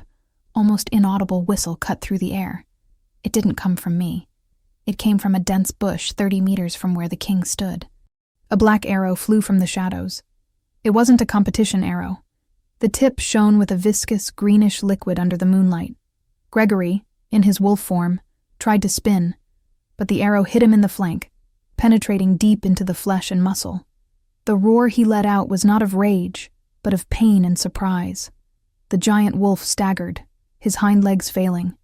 almost inaudible whistle cut through the air. It didn't come from me. It came from a dense bush 30 meters from where the king stood. A black arrow flew from the shadows. It wasn't a competition arrow. The tip shone with a viscous, greenish liquid under the moonlight. Gregory, in his wolf form, tried to spin, but the arrow hit him in the flank, penetrating deep into the flesh and muscle. The roar he let out was not of rage, but of pain and surprise. The giant wolf staggered, his hind legs failing.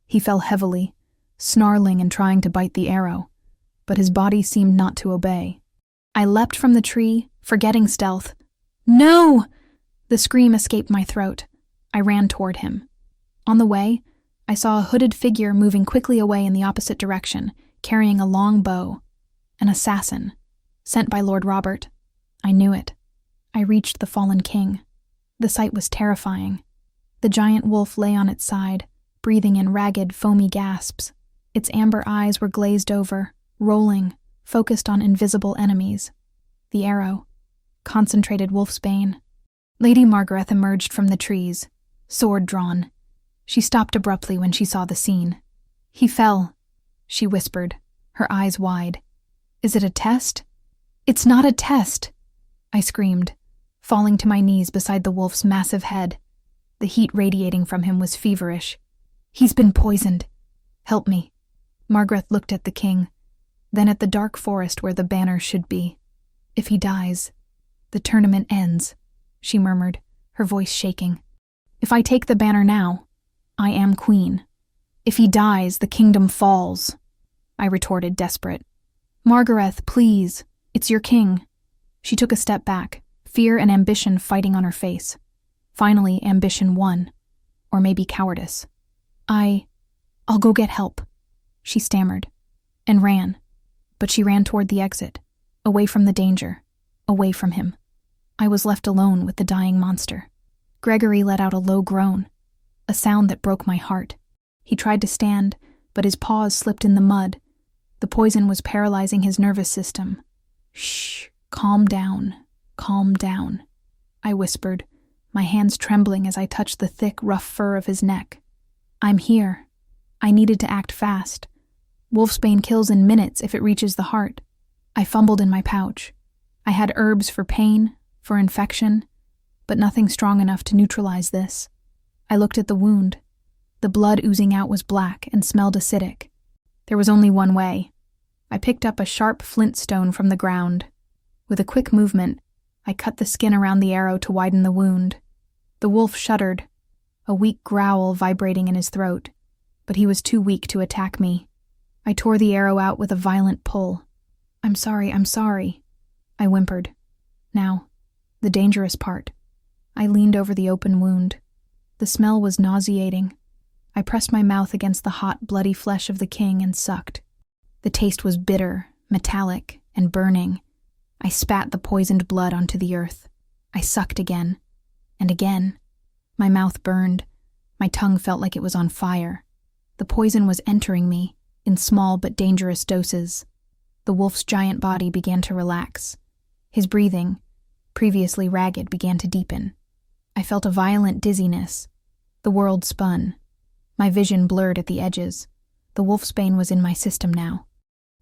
He fell heavily, snarling and trying to bite the arrow, but his body seemed not to obey. I leapt from the tree, forgetting stealth. "No!" The scream escaped my throat. I ran toward him. On the way, I saw a hooded figure moving quickly away in the opposite direction, carrying a long bow. An assassin, sent by Lord Robert. I knew it. I reached the fallen king. The sight was terrifying. The giant wolf lay on its side, breathing in ragged, foamy gasps. Its amber eyes were glazed over, rolling, focused on invisible enemies. The arrow. Concentrated wolfsbane. Lady Margaret emerged from the trees, sword drawn. She stopped abruptly when she saw the scene. "He fell," she whispered, her eyes wide. "Is it a test?" "It's not a test," I screamed, falling to my knees beside the wolf's massive head. The heat radiating from him was feverish. "He's been poisoned. Help me." Margaret looked at the king, then at the dark forest where the banner should be. "If he dies, the tournament ends," she murmured, her voice shaking. "If I take the banner now, I am queen. If he dies, the kingdom falls," I retorted, desperate. "Margaret, please, it's your king." She took a step back, fear and ambition fighting on her face. Finally, ambition won. Or maybe cowardice. I'll go get help," she stammered, and ran. But she ran toward the exit, away from the danger, away from him. I was left alone with the dying monster. Gregory let out a low groan, a sound that broke my heart. He tried to stand, but his paws slipped in the mud. The poison was paralyzing his nervous system. "Shh, calm down, I whispered, my hands trembling as I touched the thick, rough fur of his neck. "I'm here." I needed to act fast. Wolfsbane kills in minutes if it reaches the heart. I fumbled in my pouch. I had herbs for pain, for infection, but nothing strong enough to neutralize this. I looked at the wound. The blood oozing out was black and smelled acidic. There was only one way. I picked up a sharp flint stone from the ground. With a quick movement, I cut the skin around the arrow to widen the wound. The wolf shuddered, a weak growl vibrating in his throat, but he was too weak to attack me. I tore the arrow out with a violent pull. I'm sorry, I whimpered. Now, the dangerous part. I leaned over the open wound. The smell was nauseating. I pressed my mouth against the hot, bloody flesh of the king and sucked. The taste was bitter, metallic, and burning. I spat the poisoned blood onto the earth. I sucked again. And again. My mouth burned. My tongue felt like it was on fire. The poison was entering me, in small but dangerous doses. The wolf's giant body began to relax. His breathing, previously ragged, began to deepen. I felt a violent dizziness. The world spun. My vision blurred at the edges. The wolfsbane was in my system now.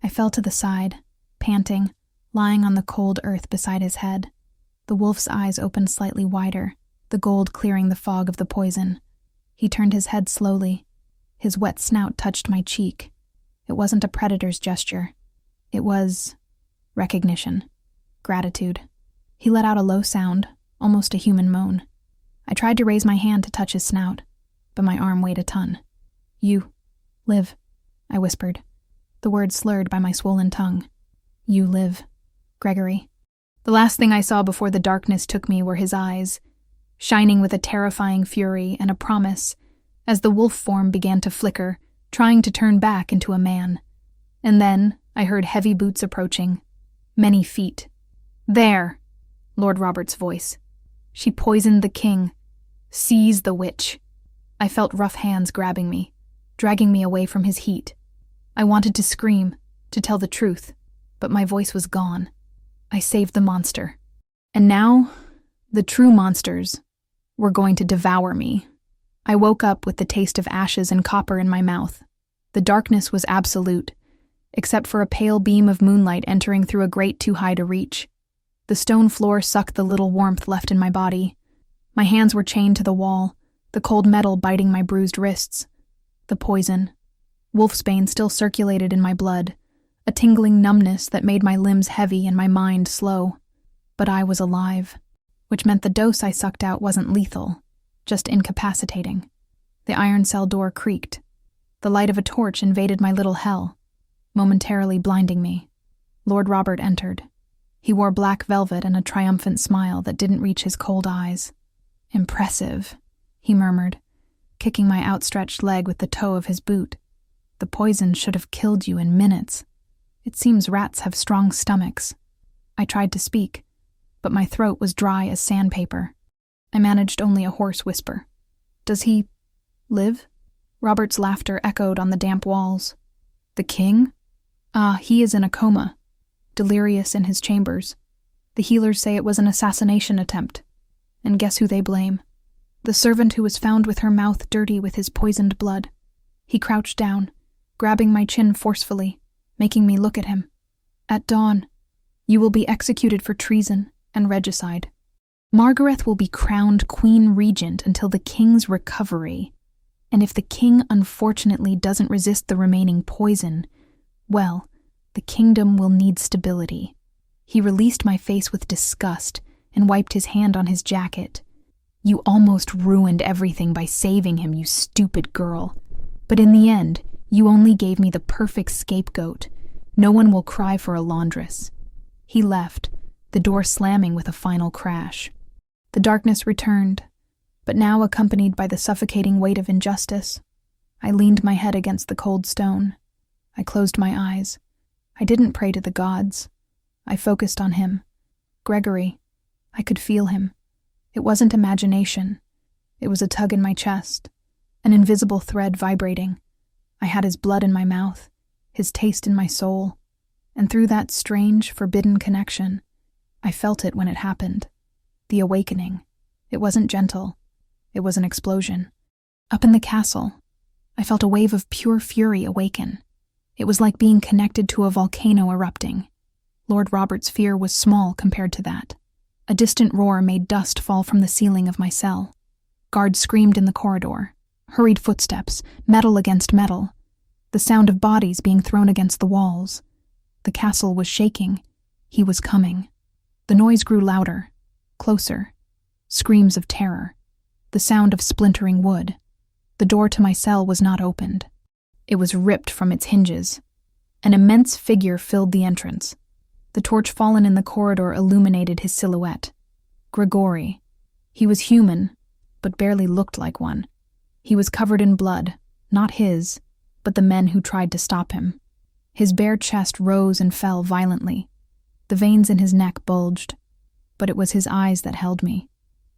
I fell to the side, panting, lying on the cold earth beside his head. The wolf's eyes opened slightly wider, the gold clearing the fog of the poison. He turned his head slowly. His wet snout touched my cheek. It wasn't a predator's gesture. It was recognition, gratitude. He let out a low sound, almost a human moan. I tried to raise my hand to touch his snout, but my arm weighed a ton. "You live," I whispered, the words slurred by my swollen tongue. "You live, Gregory." The last thing I saw before the darkness took me were his eyes, shining with a terrifying fury and a promise. As the wolf form began to flicker, trying to turn back into a man. And then I heard heavy boots approaching. Many feet. "There!" Lord Robert's voice. "She poisoned the king. Seize the witch." I felt rough hands grabbing me, dragging me away from his heat. I wanted to scream, to tell the truth, but my voice was gone. I saved the monster. And now, the true monsters were going to devour me. I woke up with the taste of ashes and copper in my mouth. The darkness was absolute, except for a pale beam of moonlight entering through a grate too high to reach. The stone floor sucked the little warmth left in my body. My hands were chained to the wall, the cold metal biting my bruised wrists. The poison. Wolfsbane still circulated in my blood, a tingling numbness that made my limbs heavy and my mind slow. But I was alive, which meant the dose I sucked out wasn't lethal, just incapacitating. The iron cell door creaked. The light of a torch invaded my little hell, momentarily blinding me. Lord Robert entered. He wore black velvet and a triumphant smile that didn't reach his cold eyes. "Impressive," he murmured, kicking my outstretched leg with the toe of his boot. "The poison should have killed you in minutes. It seems rats have strong stomachs." I tried to speak, but my throat was dry as sandpaper. I managed only a hoarse whisper. "Does he live?" Robert's laughter echoed on the damp walls. "The king? He is in a coma, delirious in his chambers. The healers say it was an assassination attempt. And guess who they blame? The servant who was found with her mouth dirty with his poisoned blood." He crouched down, grabbing my chin forcefully, making me look at him. "At dawn, you will be executed for treason and regicide. Margaret will be crowned Queen Regent until the king's recovery. And if the king unfortunately doesn't resist the remaining poison, well, the kingdom will need stability." He released my face with disgust and wiped his hand on his jacket. "You almost ruined everything by saving him, you stupid girl. But in the end, you only gave me the perfect scapegoat. No one will cry for a laundress." He left, the door slamming with a final crash. The darkness returned, but now accompanied by the suffocating weight of injustice. I leaned my head against the cold stone. I closed my eyes. I didn't pray to the gods. I focused on him. Gregory. I could feel him. It wasn't imagination. It was a tug in my chest, an invisible thread vibrating. I had his blood in my mouth, his taste in my soul, and through that strange, forbidden connection, I felt it when it happened. The awakening. It wasn't gentle. It was an explosion. Up in the castle, I felt a wave of pure fury awaken. It was like being connected to a volcano erupting. Lord Robert's fear was small compared to that. A distant roar made dust fall from the ceiling of my cell. Guards screamed in the corridor. Hurried footsteps, metal against metal. The sound of bodies being thrown against the walls. The castle was shaking. He was coming. The noise grew louder, closer. Screams of terror. The sound of splintering wood. The door to my cell was not opened. It was ripped from its hinges. An immense figure filled the entrance. The torch fallen in the corridor illuminated his silhouette. Grigori. He was human, but barely looked like one. He was covered in blood, not his, but the men who tried to stop him. His bare chest rose and fell violently. The veins in his neck bulged, but it was his eyes that held me.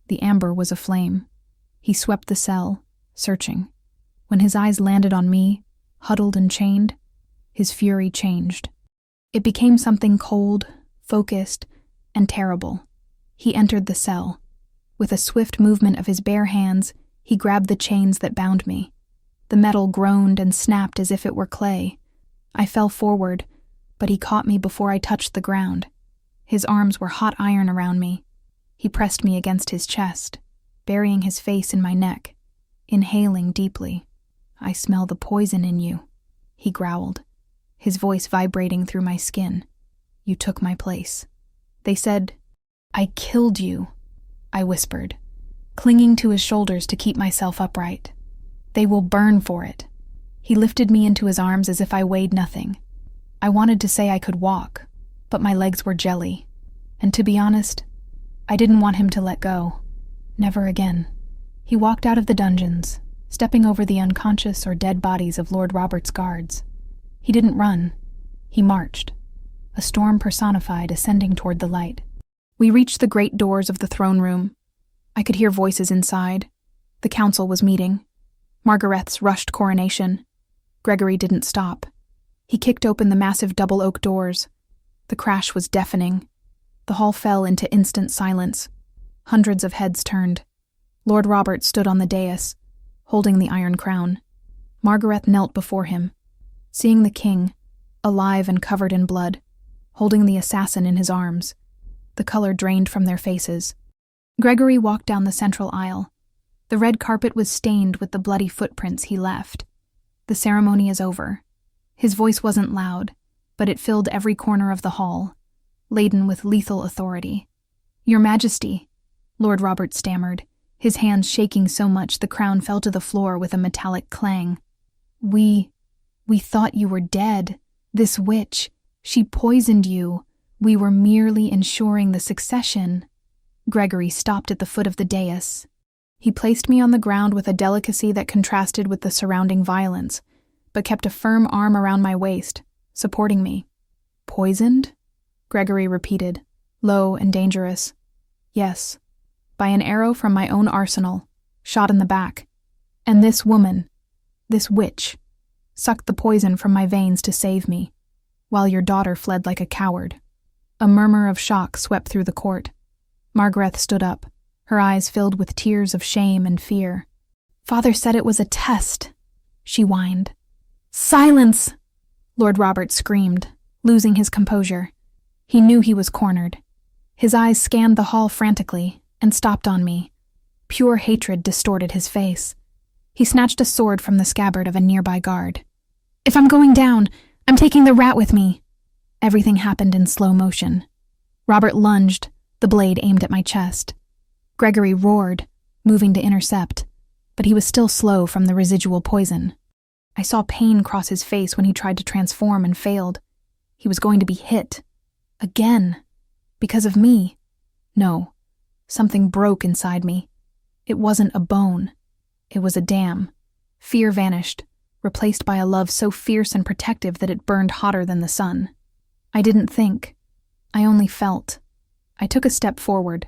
The amber was aflame. He swept the cell, searching. When his eyes landed on me, huddled and chained, his fury changed. It became something cold, focused, and terrible. He entered the cell. With a swift movement of his bare hands, he grabbed the chains that bound me. The metal groaned and snapped as if it were clay. I fell forward, but he caught me before I touched the ground. His arms were hot iron around me. He pressed me against his chest, burying his face in my neck, inhaling deeply. "I smell the poison in you," he growled, his voice vibrating through my skin. "You took my place." They said, "I killed you," I whispered, clinging to his shoulders to keep myself upright. "They will burn for it." He lifted me into his arms as if I weighed nothing. I wanted to say I could walk, but my legs were jelly. And to be honest, I didn't want him to let go. Never again. He walked out of the dungeons, stepping over the unconscious or dead bodies of Lord Robert's guards. He didn't run. He marched, a storm personified ascending toward the light. We reached the great doors of the throne room. I could hear voices inside. The council was meeting. Margareth's rushed coronation. Gregory didn't stop. He kicked open the massive double oak doors. The crash was deafening. The hall fell into instant silence. Hundreds of heads turned. Lord Robert stood on the dais, holding the iron crown. Margareth knelt before him, seeing the king, alive and covered in blood, holding the assassin in his arms. The color drained from their faces. Gregory walked down the central aisle. The red carpet was stained with the bloody footprints he left. The ceremony is over. His voice wasn't loud, but it filled every corner of the hall, laden with lethal authority. "Your Majesty," Lord Robert stammered, his hands shaking so much the crown fell to the floor with a metallic clang. We thought you were dead. This witch, she poisoned you. We were merely ensuring the succession." Gregory stopped at the foot of the dais. He placed me on the ground with a delicacy that contrasted with the surrounding violence, but kept a firm arm around my waist, supporting me. "Poisoned?" Gregory repeated, low and dangerous. "Yes, by an arrow from my own arsenal, shot in the back. And this woman, this witch, sucked the poison from my veins to save me, while your daughter fled like a coward." A murmur of shock swept through the court. Margareth stood up, her eyes filled with tears of shame and fear. "Father said it was a test," she whined. "Silence!" Lord Robert screamed, losing his composure. He knew he was cornered. His eyes scanned the hall frantically and stopped on me. Pure hatred distorted his face. He snatched a sword from the scabbard of a nearby guard. "If I'm going down, I'm taking the rat with me." Everything happened in slow motion. Robert lunged, the blade aimed at my chest. Gregory roared, moving to intercept, but he was still slow from the residual poison. I saw pain cross his face when he tried to transform and failed. He was going to be hit. Again. Because of me. No. Something broke inside me. It wasn't a bone. It was a dam. Fear vanished, replaced by a love so fierce and protective that it burned hotter than the sun. I didn't think. I only felt. I took a step forward,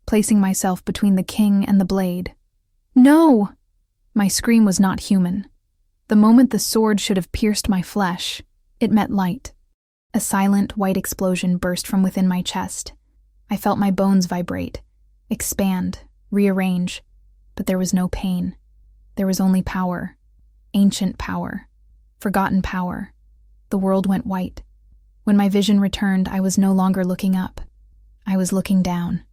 placing myself between the king and the blade. "No!" My scream was not human. The moment the sword should have pierced my flesh, it met light. A silent, white explosion burst from within my chest. I felt my bones vibrate, expand, rearrange, but there was no pain. There was only power. Ancient power. Forgotten power. The world went white. When my vision returned, I was no longer looking up. I was looking down.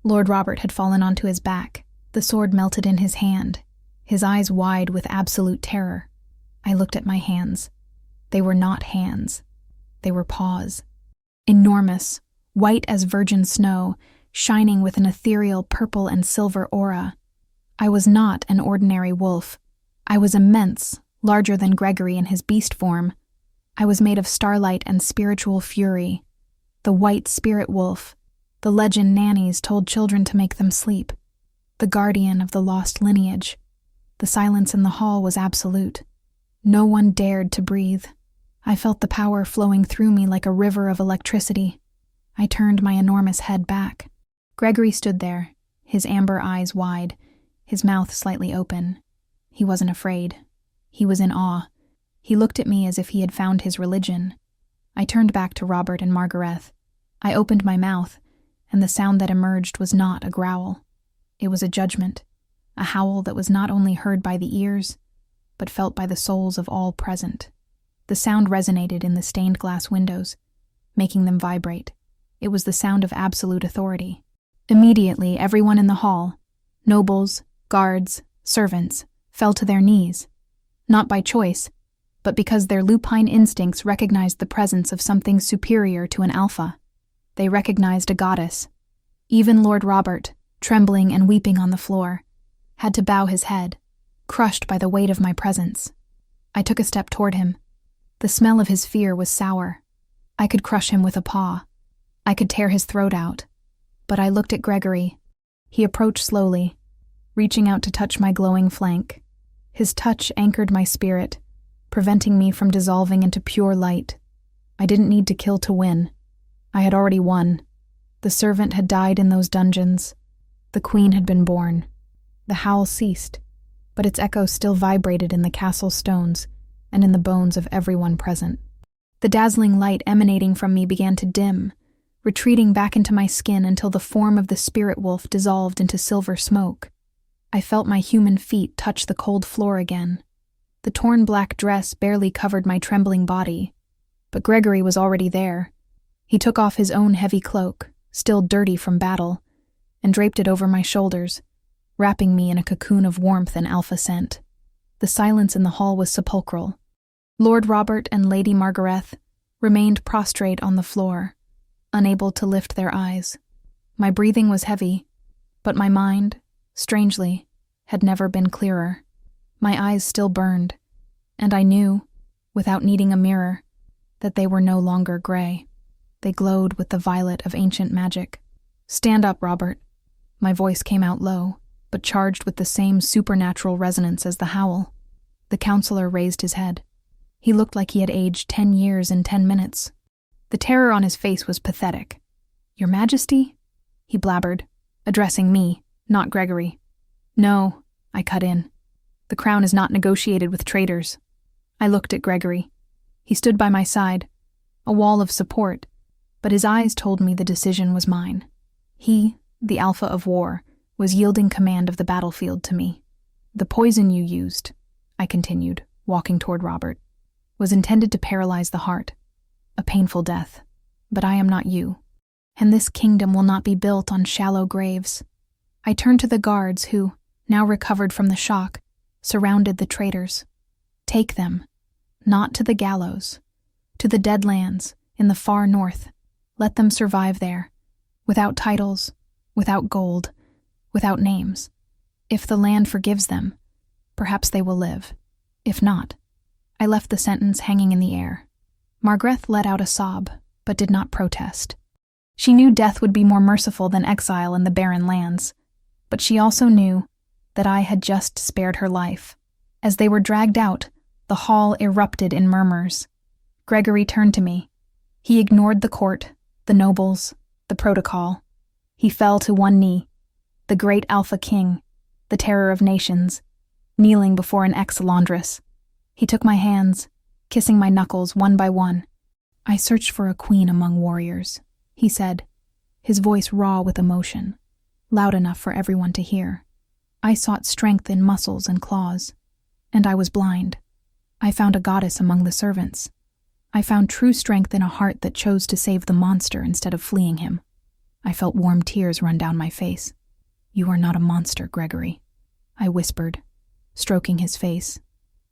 Lord Robert had fallen onto his back. The sword melted in his hand, his eyes wide with absolute terror. I looked at my hands. They were not hands. They were paws. Enormous, white as virgin snow, shining with an ethereal purple and silver aura. I was not an ordinary wolf. I was immense, larger than Gregory in his beast form. I was made of starlight and spiritual fury. The white spirit wolf, the legend nannies told children to make them sleep. The guardian of the lost lineage. The silence in the hall was absolute. No one dared to breathe. I felt the power flowing through me like a river of electricity. I turned my enormous head back. Gregory stood there, his amber eyes wide, his mouth slightly open. He wasn't afraid. He was in awe. He looked at me as if he had found his religion. I turned back to Robert and Margareth. I opened my mouth, and the sound that emerged was not a growl. It was a judgment, a howl that was not only heard by the ears, but felt by the souls of all present. The sound resonated in the stained glass windows, making them vibrate. It was the sound of absolute authority. Immediately, everyone in the hall, nobles, guards, servants, fell to their knees, not by choice, but because their lupine instincts recognized the presence of something superior to an alpha. They recognized a goddess. Even Lord Robert, trembling and weeping on the floor, had to bow his head, crushed by the weight of my presence. I took a step toward him. The smell of his fear was sour. I could crush him with a paw. I could tear his throat out. But I looked at Gregory. He approached slowly, reaching out to touch my glowing flank. His touch anchored my spirit, preventing me from dissolving into pure light. I didn't need to kill to win. I had already won. The servant had died in those dungeons. The queen had been born. The howl ceased, but its echo still vibrated in the castle stones and in the bones of everyone present. The dazzling light emanating from me began to dim, retreating back into my skin until the form of the spirit wolf dissolved into silver smoke. I felt my human feet touch the cold floor again. The torn black dress barely covered my trembling body, but Gregory was already there. He took off his own heavy cloak, still dirty from battle, and draped it over my shoulders, wrapping me in a cocoon of warmth and alpha scent. The silence in the hall was sepulchral. Lord Robert and Lady Margareth remained prostrate on the floor, unable to lift their eyes. My breathing was heavy, but my mind, strangely, had never been clearer. My eyes still burned, and I knew, without needing a mirror, that they were no longer gray. They glowed with the violet of ancient magic. "Stand up, Robert." My voice came out low, but charged with the same supernatural resonance as the howl. The counselor raised his head. He looked like he had aged 10 years in 10 minutes. The terror on his face was pathetic. "Your Majesty?" he blabbered, addressing me, not Gregory. "No," I cut in. "The crown is not negotiated with traitors." I looked at Gregory. He stood by my side, a wall of support, but his eyes told me the decision was mine. He, the alpha of war, was yielding command of the battlefield to me. "The poison you used," I continued, walking toward Robert, "was intended to paralyze the heart. A painful death. But I am not you. And this kingdom will not be built on shallow graves." I turned to the guards who, now recovered from the shock, surrounded the traitors. "Take them, not to the gallows, to the Deadlands in the far north. Let them survive there, without titles, without gold, without names. If the land forgives them, perhaps they will live. If not." I left the sentence hanging in the air. Margareth let out a sob, but did not protest. She knew death would be more merciful than exile in the barren lands, but she also knew that I had just spared her life. As they were dragged out, the hall erupted in murmurs. Gregory turned to me. He ignored the court, the nobles, the protocol. He fell to one knee, the great Alpha King, the terror of nations, kneeling before an ex-laundress. He took my hands, kissing my knuckles one by one. "I searched for a queen among warriors," he said, his voice raw with emotion, loud enough for everyone to hear. "I sought strength in muscles and claws, and I was blind. I found a goddess among the servants. I found true strength in a heart that chose to save the monster instead of fleeing him." I felt warm tears run down my face. "You are not a monster, Gregory," I whispered, stroking his face,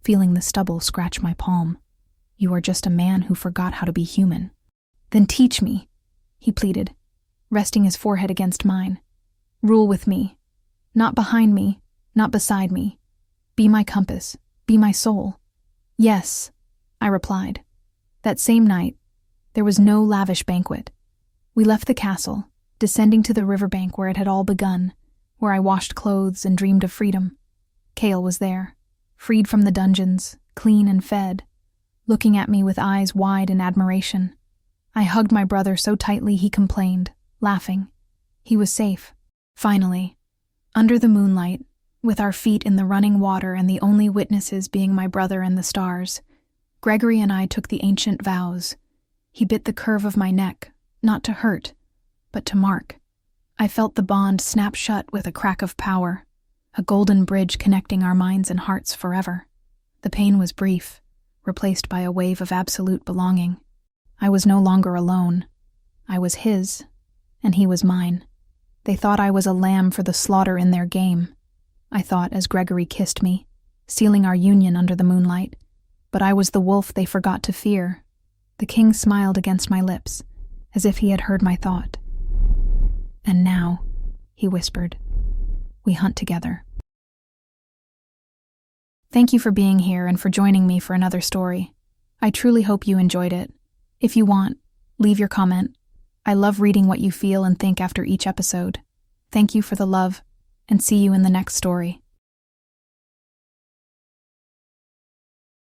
feeling the stubble scratch my palm. "You are just a man who forgot how to be human." "Then teach me," he pleaded, resting his forehead against mine. "Rule with me. Not behind me, not beside me. Be my compass, be my soul." "Yes," I replied. That same night, there was no lavish banquet. We left the castle, descending to the riverbank where it had all begun, where I washed clothes and dreamed of freedom. Cale was there, freed from the dungeons, clean and fed, looking at me with eyes wide in admiration. I hugged my brother so tightly he complained, laughing. He was safe. Finally, under the moonlight, with our feet in the running water and the only witnesses being my brother and the stars, Gregory and I took the ancient vows. He bit the curve of my neck, not to hurt, but to mark. I felt the bond snap shut with a crack of power, a golden bridge connecting our minds and hearts forever. The pain was brief, replaced by a wave of absolute belonging. I was no longer alone. I was his, and he was mine. They thought I was a lamb for the slaughter in their game, I thought as Gregory kissed me, sealing our union under the moonlight. But I was the wolf they forgot to fear. The king smiled against my lips, as if he had heard my thought. "And now," he whispered, "we hunt together." Thank you for being here and for joining me for another story. I truly hope you enjoyed it. If you want, leave your comment. I love reading what you feel and think after each episode. Thank you for the love, and see you in the next story.